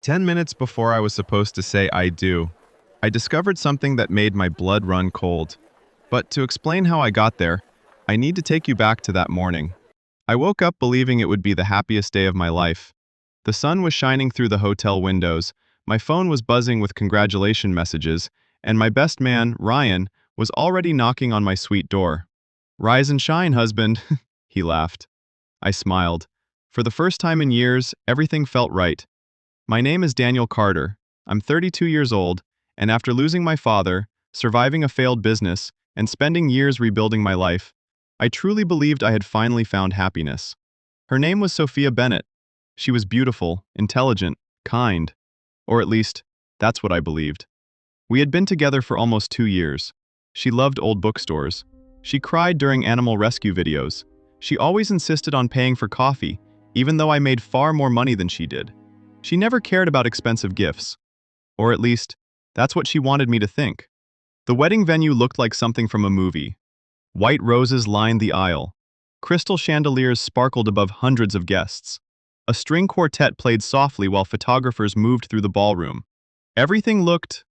10 minutes before I was supposed to say I do, I discovered something that made my blood run cold. But to explain how I got there, I need to take you back to that morning. I woke up believing it would be the happiest day of my life. The sun was shining through the hotel windows, my phone was buzzing with congratulation messages, and my best man, Ryan, was already knocking on my sweet door. "Rise and shine, husband," he laughed. I smiled. For the first time in years, everything felt right. My name is Daniel Carter. I'm 32 years old, and after losing my father, surviving a failed business, and spending years rebuilding my life, I truly believed I had finally found happiness. Her name was Sophia Bennett. She was beautiful, intelligent, kind. Or at least, that's what I believed. We had been together for almost 2 years. She loved old bookstores. She cried during animal rescue videos. She always insisted on paying for coffee, even though I made far more money than she did. She never cared about expensive gifts. Or at least, that's what she wanted me to think. The wedding venue looked like something from a movie. White roses lined the aisle. Crystal chandeliers sparkled above hundreds of guests. A string quartet played softly while photographers moved through the ballroom. Everything looked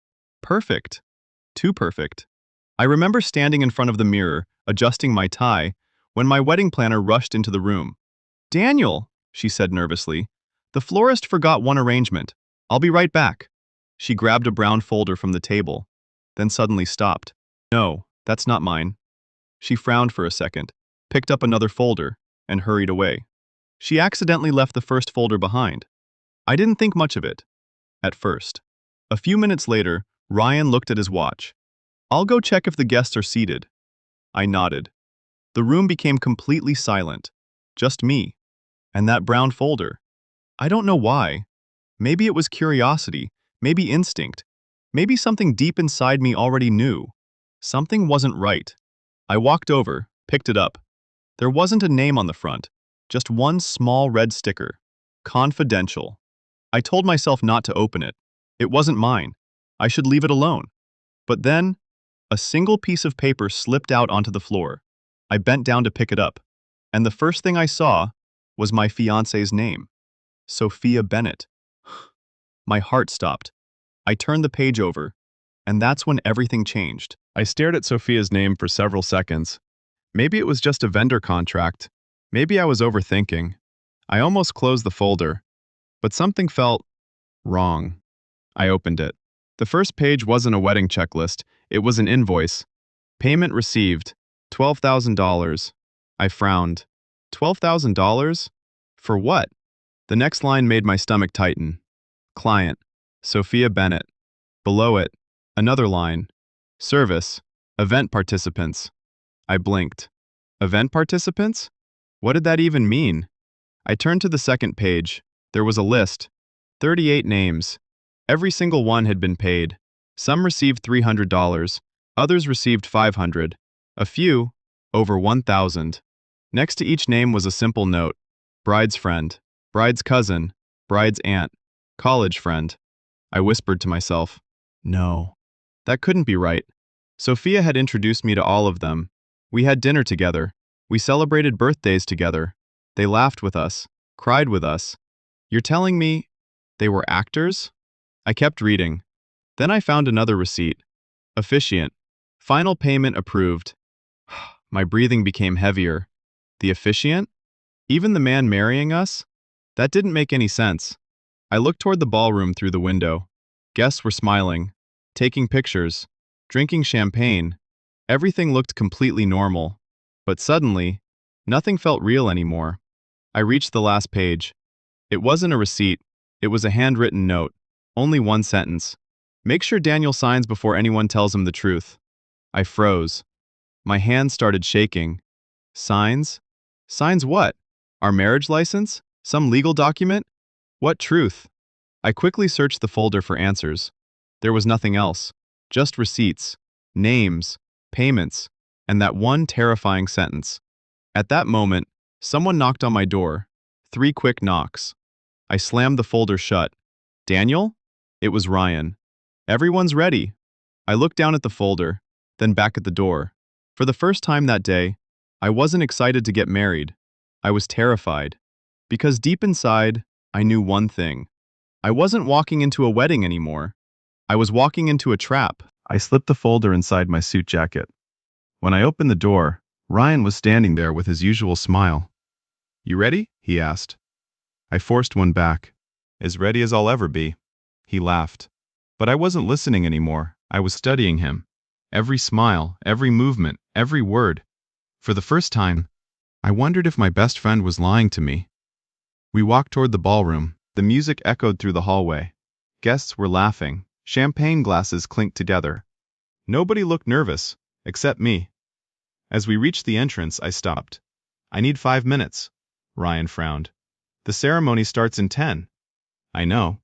perfect. Too perfect. I remember standing in front of the mirror, adjusting my tie, when my wedding planner rushed into the room. "Daniel," she said nervously, "the florist forgot one arrangement. I'll be right back." She grabbed a brown folder from the table, then suddenly stopped. "No, that's not mine." She frowned for a second, picked up another folder, and hurried away. She accidentally left the first folder behind. I didn't think much of it, at first. A few minutes later, Ryan looked at his watch. "I'll go check if the guests are seated." I nodded. The room became completely silent. Just me. And that brown folder. I don't know why. Maybe it was curiosity, maybe instinct, maybe something deep inside me already knew. Something wasn't right. I walked over, picked it up. There wasn't a name on the front, just one small red sticker. Confidential. I told myself not to open it. It wasn't mine. I should leave it alone. But then, a single piece of paper slipped out onto the floor. I bent down to pick it up, and the first thing I saw was my fiance's name. Sophia Bennett. My heart stopped. I turned the page over, and that's when everything changed. I stared at Sophia's name for several seconds. Maybe it was just a vendor contract. Maybe I was overthinking. I almost closed the folder, but something felt wrong. I opened it. The first page wasn't a wedding checklist, it was an invoice. Payment received, $12,000. I frowned. $12,000? For what? The next line made my stomach tighten. Client, Sophia Bennett. Below it, another line. Service, event participants. I blinked. Event participants? What did that even mean? I turned to the second page. There was a list. 38 names. Every single one had been paid. Some received $300. Others received $500. A few, over 1,000. Next to each name was a simple note. Bride's friend. Bride's cousin. Bride's aunt. College friend. I whispered to myself, no. That couldn't be right. Sophia had introduced me to all of them. We had dinner together. We celebrated birthdays together. They laughed with us, cried with us. You're telling me they were actors? I kept reading. Then I found another receipt. Officiant. Final payment approved. My breathing became heavier. The officiant? Even the man marrying us? That didn't make any sense. I looked toward the ballroom through the window. Guests were smiling, taking pictures, drinking champagne. Everything looked completely normal. But suddenly, nothing felt real anymore. I reached the last page. It wasn't a receipt. It was a handwritten note. Only one sentence. Make sure Daniel signs before anyone tells him the truth. I froze. My hands started shaking. Signs? Signs what? Our marriage license? Some legal document? What truth? I quickly searched the folder for answers. There was nothing else. Just receipts, names, payments, and that one terrifying sentence. At that moment, someone knocked on my door. 3 quick knocks. I slammed the folder shut. Daniel? It was Ryan. Everyone's ready. I looked down at the folder, then back at the door. For the first time that day, I wasn't excited to get married. I was terrified. Because deep inside, I knew one thing. I wasn't walking into a wedding anymore. I was walking into a trap. I slipped the folder inside my suit jacket. When I opened the door, Ryan was standing there with his usual smile. "You ready?" he asked. I forced one back. "As ready as I'll ever be." He laughed. But I wasn't listening anymore. I was studying him. Every smile, every movement, every word. For the first time, I wondered if my best friend was lying to me. We walked toward the ballroom. The music echoed through the hallway. Guests were laughing. Champagne glasses clinked together. Nobody looked nervous, except me. As we reached the entrance, I stopped. "I need 5 minutes." Ryan frowned. "The ceremony starts in 10. "I know.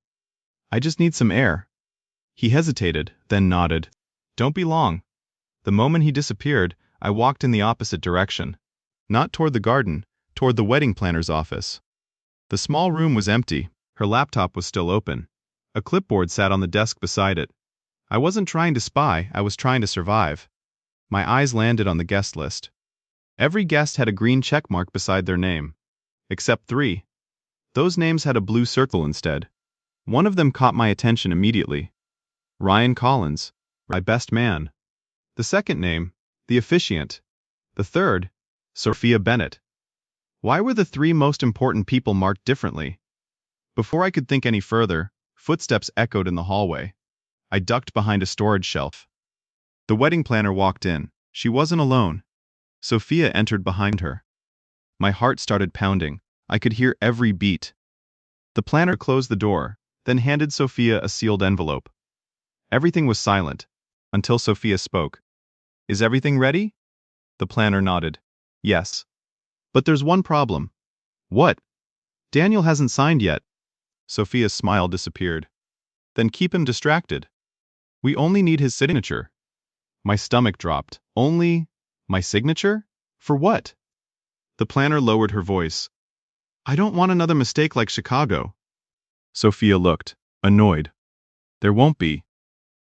I just need some air." He hesitated, then nodded. "Don't be long." The moment he disappeared, I walked in the opposite direction. Not toward the garden, toward the wedding planner's office. The small room was empty. Her laptop was still open. A clipboard sat on the desk beside it. I wasn't trying to spy, I was trying to survive. My eyes landed on the guest list. Every guest had a green check mark beside their name. Except 3. Those names had a blue circle instead. One of them caught my attention immediately. Ryan Collins, my best man. The second name, the officiant. The third, Sophia Bennett. Why were the 3 most important people marked differently? Before I could think any further, footsteps echoed in the hallway. I ducked behind a storage shelf. The wedding planner walked in. She wasn't alone. Sophia entered behind her. My heart started pounding. I could hear every beat. The planner closed the door, then handed Sophia a sealed envelope. Everything was silent, until Sophia spoke. "Is everything ready?" The planner nodded. "Yes. But there's one problem." "What?" "Daniel hasn't signed yet." Sophia's smile disappeared. "Then keep him distracted. We only need his signature." My stomach dropped. "Only my signature? For what?" The planner lowered her voice. "I don't want another mistake like Chicago." Sophia looked, annoyed. "There won't be.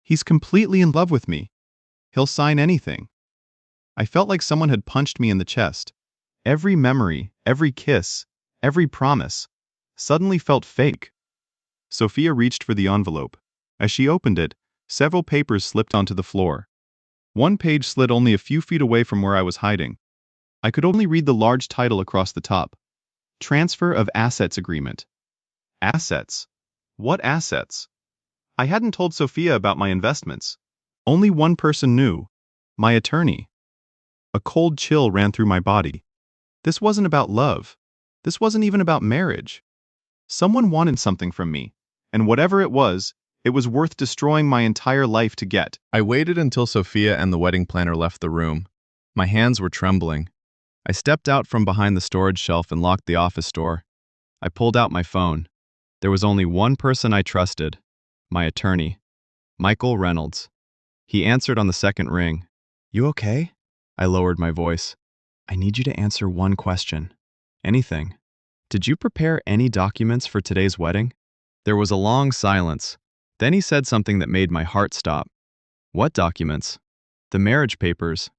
He's completely in love with me. He'll sign anything." I felt like someone had punched me in the chest. Every memory, every kiss, every promise, suddenly felt fake. Sophia reached for the envelope. As she opened it, several papers slipped onto the floor. One page slid only a few feet away from where I was hiding. I could only read the large title across the top. Transfer of Assets Agreement. Assets? What assets? I hadn't told Sophia about my investments. Only one person knew. My attorney. A cold chill ran through my body. This wasn't about love. This wasn't even about marriage. Someone wanted something from me, and whatever it was worth destroying my entire life to get. I waited until Sophia and the wedding planner left the room. My hands were trembling. I stepped out from behind the storage shelf and locked the office door. I pulled out my phone. There was only one person I trusted, my attorney, Michael Reynolds. He answered on the second ring. "You okay?" I lowered my voice. "I need you to answer one question. Anything. Did you prepare any documents for today's wedding?" There was a long silence. Then he said something that made my heart stop. "What documents?" "The marriage papers."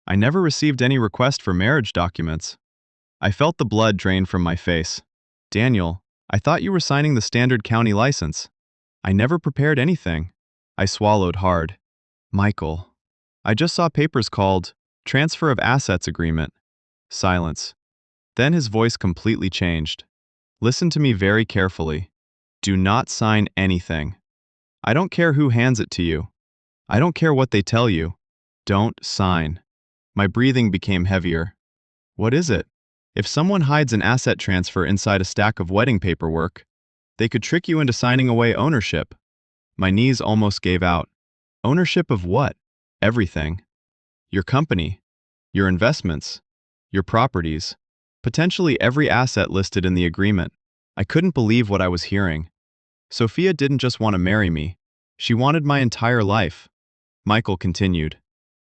"I never received any request for marriage documents." I felt the blood drain from my face. "Daniel, I thought you were signing the standard county license." "I never prepared anything." I swallowed hard. "Michael, I just saw papers called Transfer of Assets Agreement." Silence. Then his voice completely changed. "Listen to me very carefully. Do not sign anything. I don't care who hands it to you. I don't care what they tell you. Don't sign." My breathing became heavier. "What is it?" "If someone hides an asset transfer inside a stack of wedding paperwork, they could trick you into signing away ownership." My knees almost gave out. "Ownership of what?" "Everything. Your company, your investments, your properties, potentially every asset listed in the agreement." I couldn't believe what I was hearing. Sophia didn't just want to marry me. She wanted my entire life. Michael continued.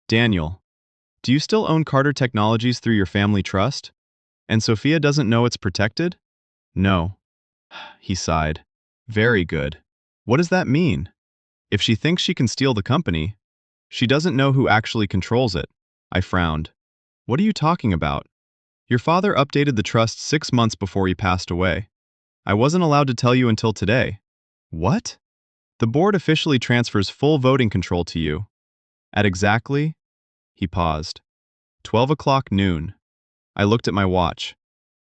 "Daniel, do you still own Carter Technologies through your family trust? And Sophia doesn't know it's protected?" "No." He sighed. "Very good. What does that mean? If she thinks she can steal the company, she doesn't know who actually controls it." I frowned. "What are you talking about?" "Your father updated the trust 6 months before he passed away. I wasn't allowed to tell you until today. What? The board officially transfers full voting control to you. At exactly, he paused, 12 o'clock noon. I looked at my watch.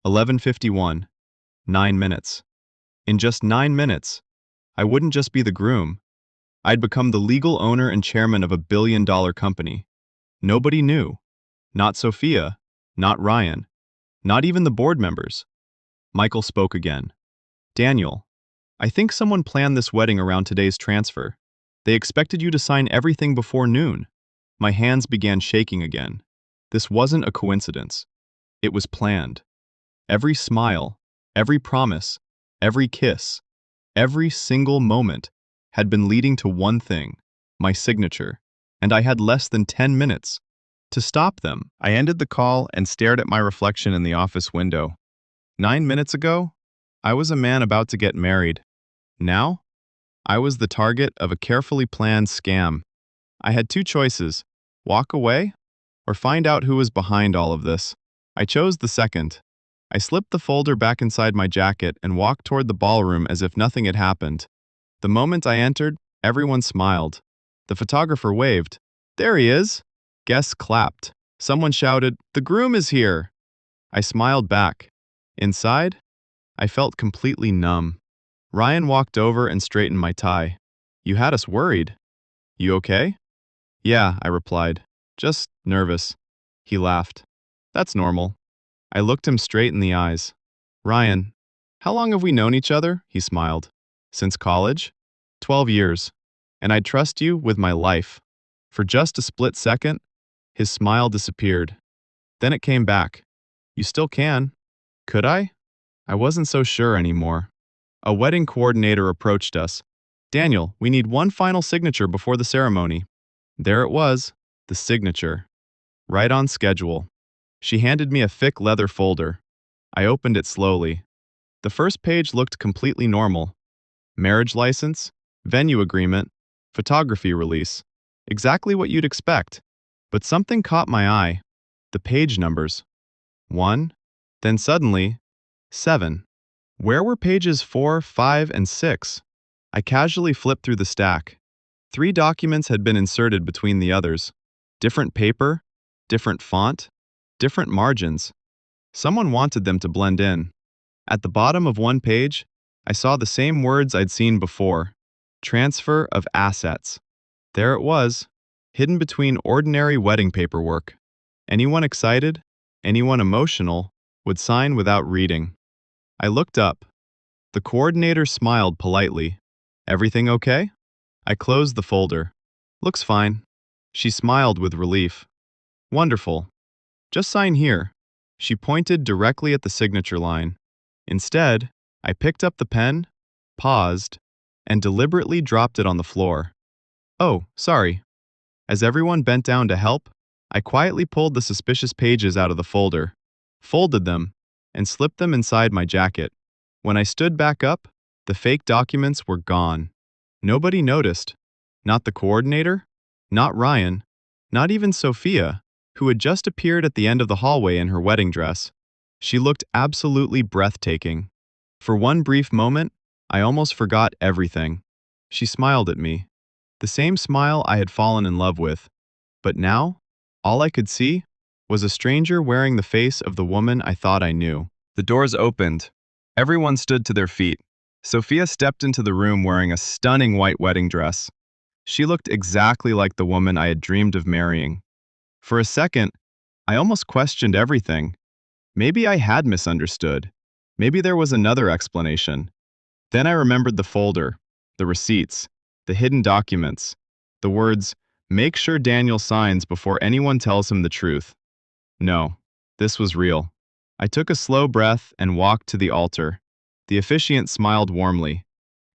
11:51. 9 minutes. In just 9 minutes, I wouldn't just be the groom. I'd become the legal owner and chairman of a billion-dollar company. Nobody knew. Not Sophia, not Ryan, not even the board members. Michael spoke again. Daniel, I think someone planned this wedding around today's transfer. They expected you to sign everything before noon. My hands began shaking again. This wasn't a coincidence. It was planned. Every smile, every promise, every kiss, every single moment had been leading to one thing, my signature, and I had less than 10 minutes. To stop them, I ended the call and stared at my reflection in the office window. 9 minutes ago, I was a man about to get married. Now, I was the target of a carefully planned scam. I had two choices, walk away or find out who was behind all of this. I chose the second. I slipped the folder back inside my jacket and walked toward the ballroom as if nothing had happened. The moment I entered, everyone smiled. The photographer waved. There he is. Guests clapped. Someone shouted, "The groom is here." I smiled back. Inside, I felt completely numb. Ryan walked over and straightened my tie. You had us worried. You okay? Yeah, I replied. Just nervous. He laughed. That's normal. I looked him straight in the eyes. Ryan, how long have we known each other? He smiled. Since college? 12 years. And I'd trust you with my life. For just a split second, his smile disappeared. Then it came back. You still can. Could I? I wasn't so sure anymore. A wedding coordinator approached us. Daniel, we need one final signature before the ceremony. There it was, the signature. Right on schedule. She handed me a thick leather folder. I opened it slowly. The first page looked completely normal. Marriage license, venue agreement, photography release. Exactly what you'd expect. But something caught my eye. The page numbers. 1, then suddenly, 7. Where were pages 4, 5, and 6? I casually flipped through the stack. 3 documents had been inserted between the others. Different paper, different font, different margins. Someone wanted them to blend in. At the bottom of one page, I saw the same words I'd seen before. Transfer of assets. There it was, hidden between ordinary wedding paperwork. Anyone excited, anyone emotional, would sign without reading. I looked up. The coordinator smiled politely. Everything okay? I closed the folder. Looks fine. She smiled with relief. Wonderful. Just sign here. She pointed directly at the signature line. Instead, I picked up the pen, paused, and deliberately dropped it on the floor. Oh, sorry. As everyone bent down to help, I quietly pulled the suspicious pages out of the folder, folded them, and slipped them inside my jacket. When I stood back up, the fake documents were gone. Nobody noticed. Not the coordinator, not Ryan, not even Sophia, who had just appeared at the end of the hallway in her wedding dress. She looked absolutely breathtaking. For one brief moment, I almost forgot everything. She smiled at me, the same smile I had fallen in love with. But now, all I could see was a stranger wearing the face of the woman I thought I knew. The doors opened. Everyone stood to their feet. Sophia stepped into the room wearing a stunning white wedding dress. She looked exactly like the woman I had dreamed of marrying. For a second, I almost questioned everything. Maybe I had misunderstood. Maybe there was another explanation. Then I remembered the folder, the receipts, the hidden documents, the words, "Make sure Daniel signs before anyone tells him the truth." No, this was real. I took a slow breath and walked to the altar. The officiant smiled warmly.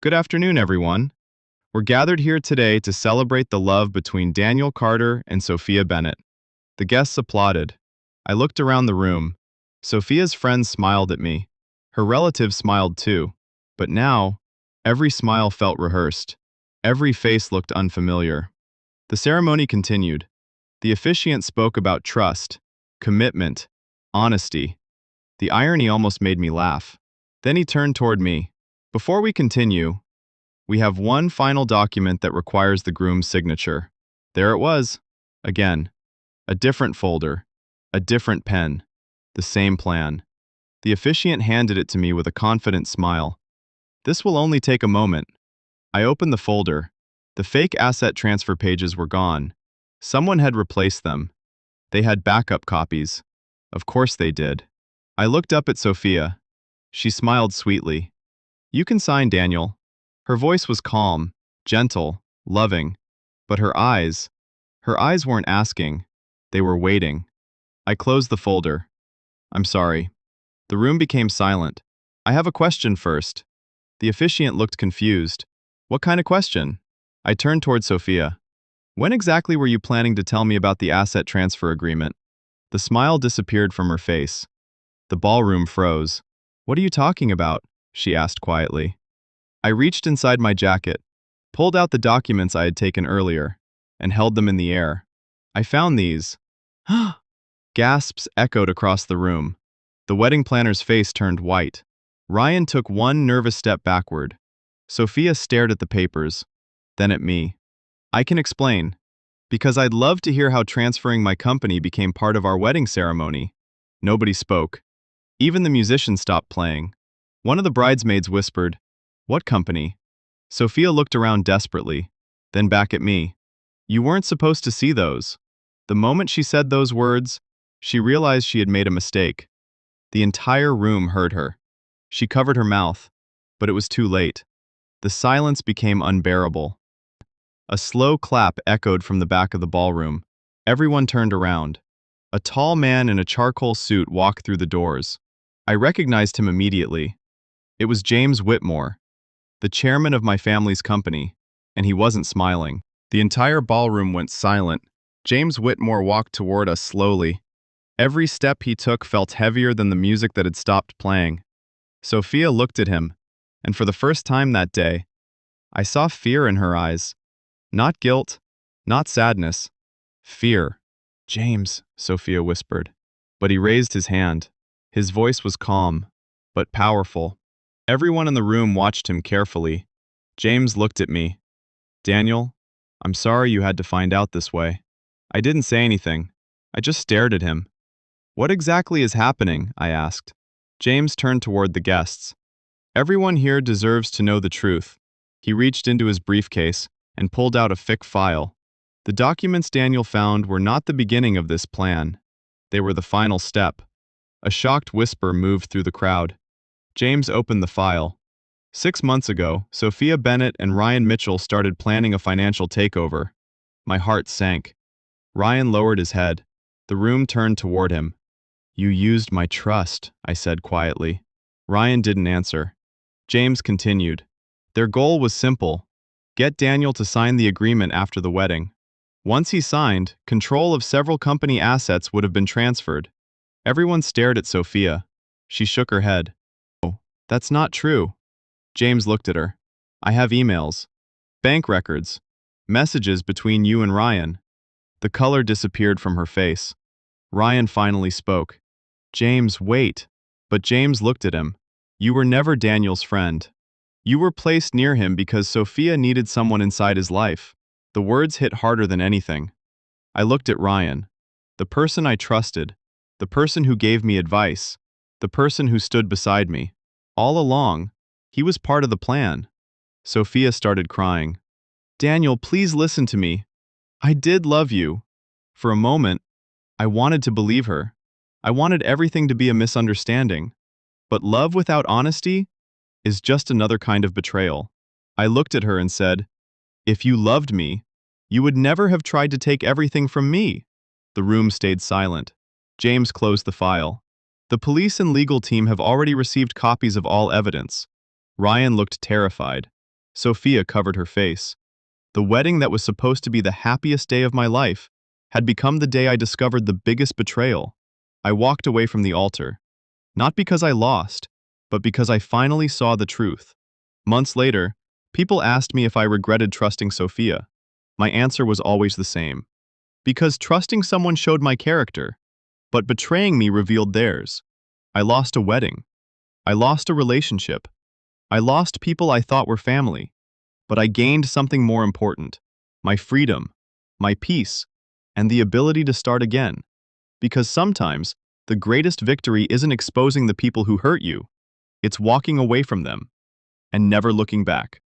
Good afternoon, everyone. We're gathered here today to celebrate the love between Daniel Carter and Sophia Bennett. The guests applauded. I looked around the room. Sophia's friends smiled at me. Her relatives smiled too. But now, every smile felt rehearsed. Every face looked unfamiliar. The ceremony continued. The officiant spoke about trust, commitment, honesty. The irony almost made me laugh. Then he turned toward me. Before we continue, We have one final document that requires the groom's signature. There it was. Again. A different folder. A different pen. The same plan. The officiant handed it to me with a confident smile. This will only take a moment. I opened the folder. The fake asset transfer pages were gone. Someone had replaced them. They had backup copies. Of course they did. I looked up at Sophia. She smiled sweetly. You can sign, Daniel. Her voice was calm, gentle, loving. But her eyes weren't asking. They were waiting. I closed the folder. I'm sorry. The room became silent. I have a question first. The officiant looked confused. What kind of question? I turned toward Sophia. When exactly were you planning to tell me about the asset transfer agreement? The smile disappeared from her face. The ballroom froze. What are you talking about? She asked quietly. I reached inside my jacket, pulled out the documents I had taken earlier, and held them in the air. I found these. Gasps echoed across the room. The wedding planner's face turned white. Ryan took one nervous step backward. Sophia stared at the papers, then at me. I can explain. Because I'd love to hear how transferring my company became part of our wedding ceremony. Nobody spoke. Even the musicians stopped playing. One of the bridesmaids whispered, What company? Sophia looked around desperately, then back at me. You weren't supposed to see those. The moment she said those words, she realized she had made a mistake. The entire room heard her. She covered her mouth, but it was too late. The silence became unbearable. A slow clap echoed from the back of the ballroom. Everyone turned around. A tall man in a charcoal suit walked through the doors. I recognized him immediately. It was James Whitmore, the chairman of my family's company, and he wasn't smiling. The entire ballroom went silent. James Whitmore walked toward us slowly. Every step he took felt heavier than the music that had stopped playing. Sophia looked at him, and for the first time that day, I saw fear in her eyes. Not guilt, not sadness. Fear. James, Sophia whispered. But he raised his hand. His voice was calm, but powerful. Everyone in the room watched him carefully. James looked at me. Daniel, I'm sorry you had to find out this way. I didn't say anything. I just stared at him. What exactly is happening? I asked. James turned toward the guests. Everyone here deserves to know the truth. He reached into his briefcase and pulled out a thick file. The documents Daniel found were not the beginning of this plan. They were the final step. A shocked whisper moved through the crowd. James opened the file. 6 months ago, Sophia Bennett and Ryan Mitchell started planning a financial takeover. My heart sank. Ryan lowered his head. The room turned toward him. You used my trust, I said quietly. Ryan didn't answer. James continued. Their goal was simple. Get Daniel to sign the agreement after the wedding. Once he signed, control of several company assets would have been transferred. Everyone stared at Sophia. She shook her head. Oh, that's not true. James looked at her. I have emails, bank records, messages between you and Ryan. The color disappeared from her face. Ryan finally spoke. James, wait. But James looked at him. You were never Daniel's friend. You were placed near him because Sophia needed someone inside his life. The words hit harder than anything. I looked at Ryan, the person I trusted, the person who gave me advice, the person who stood beside me. All along, he was part of the plan. Sophia started crying. Daniel, please listen to me. I did love you. For a moment, I wanted to believe her. I wanted everything to be a misunderstanding. But love without honesty is just another kind of betrayal. I looked at her and said, if you loved me, you would never have tried to take everything from me. The room stayed silent. James closed the file. The police and legal team have already received copies of all evidence. Ryan looked terrified. Sophia covered her face. The wedding that was supposed to be the happiest day of my life had become the day I discovered the biggest betrayal. I walked away from the altar. Not because I lost, but because I finally saw the truth. Months later, people asked me if I regretted trusting Sophia. My answer was always the same. Because trusting someone showed my character, but betraying me revealed theirs. I lost a wedding. I lost a relationship. I lost people I thought were family. but I gained something more important: my freedom, my peace, and the ability to start again. Because sometimes, the greatest victory isn't exposing the people who hurt you, it's walking away from them and never looking back.